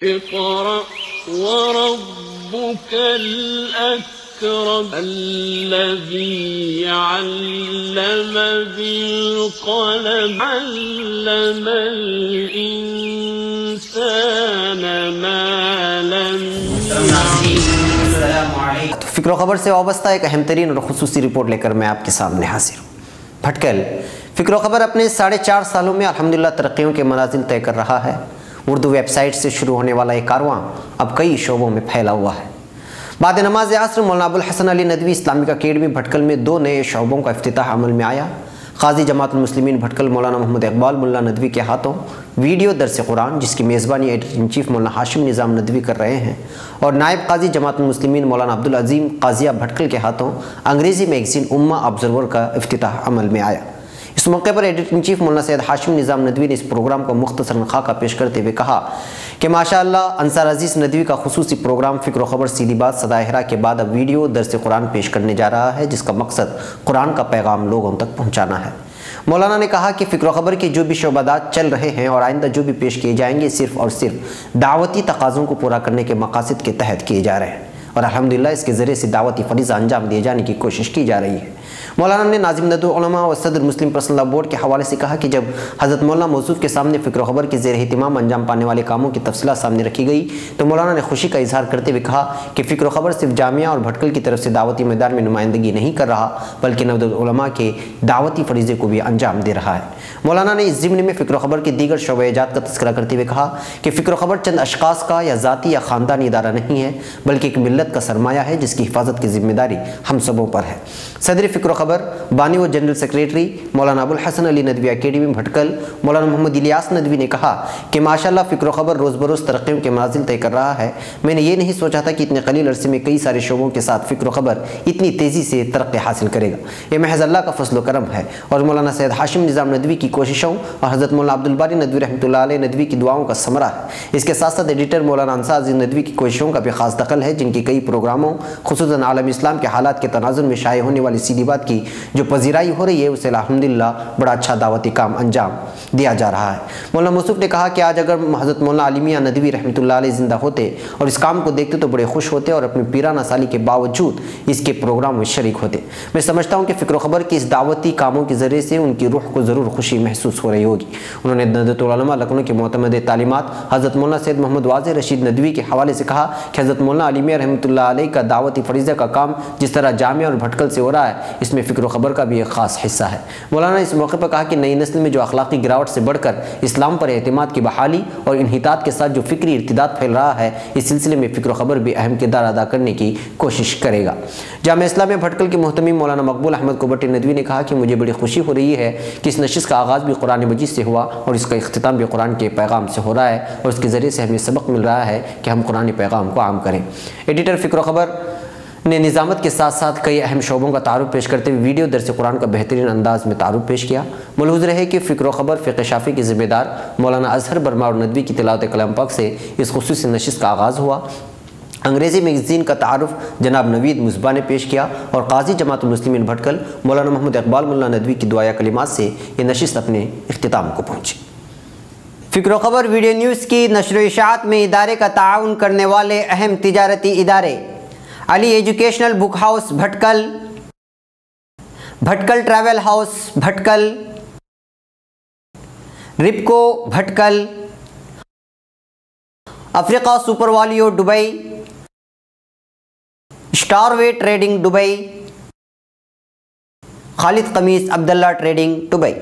اقرأ وربك الأكرم الذي علم بالقلم علم الإنسان ما لم يعلم. فکر و خبر سے وابستہ ایک اہم ترین اور خصوصی رپورٹ لے کر میں آپ کے سامنے حاضر ہوں. بھٹکل فکر و خبر اپنے 4.5 سالوں میں الحمدللہ ترقیوں کے منازل طے کر رہا ہے. اردو ویب سائٹ سے شروع ہونے والا یہ کارواں اب کئی شعبوں میں پھیلا ہوا ہے. بعد نماز عصر مولانا ابوالحسن علی ندوی اسلامک اکیڈمی بھٹکل میں 2 نئے شعبوں کا افتتاح عمل میں آیا. قاضی جماعت المسلمین بھٹکل مولانا محمد اقبال ملا ندوی کے ہاتھوں ویڈیو درس قرآن، جس کی میزبانی ایڈیٹر ان چیف مولانا ہاشم نظام ندوی کر رہے ہیں، اور نائب قاضی جماعت المسلمین مولانا عبدالعظیم قاضیہ بھٹکل کے ہاتھوں انگریزی میگزین امہ آبزرور کا افتتاح عمل میں آیا. اس موقع پر ایڈیٹر ان چیف مولانا سید ہاشم نظام ندوی نے اس پروگرام کو مختصراً خاکہ پیش کرتے ہوئے کہا کہ ماشاءاللہ انصار عزیز ندوی کا خصوصی پروگرام فکر و خبر سیدھی بات صدائے ہرا کے بعد اب ویڈیو درس قرآن پیش کرنے جا رہا ہے، جس کا مقصد قرآن کا پیغام لوگوں تک پہنچانا ہے. مولانا نے کہا کہ فکر و خبر کے جو بھی شعبات چل رہے ہیں اور آئندہ جو بھی پیش کیے جائیں گے صرف اور صرف دعوتی تقاضوں کو پورا کرنے کے مقاصد کے تحت کیے جا رہے ہیں، اور الحمدللہ اس کے ذریعے سے دعوتی فریضہ انجام دیے جانے کی کوشش کی جا رہی ہے. مولانا نے ناظم ندوۃ العلماء و صدر مسلم پرسنل لاء بورڈ کے حوالے سے کہا کہ جب حضرت مولانا موصوف کے سامنے فکر و خبر کے زیر اہتمام انجام پانے والے کاموں کی تفصیلات سامنے رکھی گئی تو مولانا نے خوشی کا اظہار کرتے ہوئے کہا کہ فکر و خبر صرف جامعہ اور بھٹکل کی طرف سے دعوتی میدان میں نمائندگی نہیں کر رہا بلکہ ندوۃ العلماء کے دعوتی فریضے کو بھی انجام دے رہا ہے. مولانا نے اس ضمن میں فکر و خبر کے دیگر شعبۂ جات کا تذکرہ کرتے ہوئے کہا کہ فکر و خبر چند اشخاص کا یا ذاتی یا خاندانی ادارہ نہیں ہے بلکہ ایک ملت کا سرمایہ ہے جس کی حفاظت کی ذمہ داری ہم سبوں پر ہے. صدر فکر و خبر بانی و جنرل سیکریٹری مولانا ابوالحسن علی ندوی اکیڈمی بھٹکل مولانا محمد الیاس ندوی نے کہا کہ ماشاءاللہ فکر و خبر روز بروز ترقیوں کے منازل طے کر رہا ہے. میں نے یہ نہیں سوچا تھا کہ اتنے قلیل عرصے میں کئی سارے شعبوں کے ساتھ فکر و خبر اتنی تیزی سے ترقی حاصل کرے گا. یہ محض اللہ کا فضل و کرم ہے اور مولانا سید ہاشم نظام ندوی کی کوششوں اور حضرت مولانا عبدالباری ندوی رحمۃ اللہ علیہ ندوی کی دعاؤں کا ثمرہ ہے. اس کے ساتھ ساتھ ایڈیٹر مولانا انصار عزیز ندوی کی کوششوں کا بھی خاص دخل ہے، جن کی کئی پروگراموں خصوصاً عالم اسلام کے حالات کے تناظر میں شائع ہونے والی سیدھی بات کی جو پذیرائی ہو رہی ہے اسے الحمدللہ بڑا اچھا دعوتی کام انجام دیا جا رہا ہے. مولانا موصوف نے کہا کہ آج اگر حضرت مولانا علی میاں ندوی رحمۃ اللہ علیہ زندہ ہوتے اور اس کام کو دیکھتے تو بڑے خوش ہوتے اور اپنی پیرانہ سالی کے باوجود اس کے پروگرام میں شریک ہوتے. میں سمجھتا ہوں کہ فکر و خبر کی اس دعوتی کاموں کے ذریعے سے ان کی روح کو ضرور خوشی محسوس ہو رہی ہوگی. انہوں نے ندوۃ العلماء لکھنؤ کے معتمد تعلیمات حضرت مولانا سید محمد واضح رشید ندوی کے حوالے سے کہا کہ حضرت مولانا علی میاں رحمۃ اللہ علیہ کا دعوتی فریضہ کا کام جس طرح جامعہ اور بھٹکل سے ہو رہا ہے اس میں فکر و خبر کا بھی ایک خاص حصہ ہے. مولانا نے اس موقع پر کہا کہ نئی نسل میں جو اخلاقی گراوٹ سے بڑھ کر اسلام پر اعتماد کی بحالی اور انحطاط کے ساتھ جو فکری ارتداد پھیل رہا ہے اس سلسلے میں فکر و خبر بھی اہم کردار ادا کرنے کی کوشش کرے گا. جامعہ اسلامیہ بھٹکل کے محتمم مولانا مقبول احمد کوبٹی ندوی نے کہا کہ مجھے بڑی خوشی ہو رہی ہے کہ اس نشست کا آغاز بھی قرآن مجید سے ہوا اور اس کا اختتام بھی قرآن کے پیغام سے ہو رہا ہے اور اس کے ذریعے سے ہمیں سبق مل رہا ہے کہ ہم قرآن پیغام کو عام کریں. ایڈیٹر فکر و خبر نے نظامت کے ساتھ ساتھ کئی اہم شعبوں کا تعارف پیش کرتے ہوئے ویڈیو درس قرآن کا بہترین انداز میں تعارف پیش کیا. ملحوظ رہے کہ فکر و خبر فقہ شافی کے ذمہ دار مولانا اظہر برما اور ندوی کی تلاوت کلام پاک سے اس خصوصی نشست کا آغاز ہوا. انگریزی میگزین کا تعارف جناب نوید مصباح نے پیش کیا اور قاضی جماعت المسلمین بھٹکل مولانا محمد اقبال ملا ندوی کی دعائیہ کلمات سے یہ نشست اپنے اختتام کو پہنچی. فکر و خبر ویڈیو نیوز کی نشر و اشاعت میں ادارے کا تعاون کرنے والے اہم تجارتی ادارے علی educational book house بھٹکل، بھٹکل travel house بھٹکل، رپکو بھٹکل، افریقہ سپر والیو دبئی، اسٹار وے ٹریڈنگ دبئی، خالد قمیص عبداللہ ٹریڈنگ دبئی.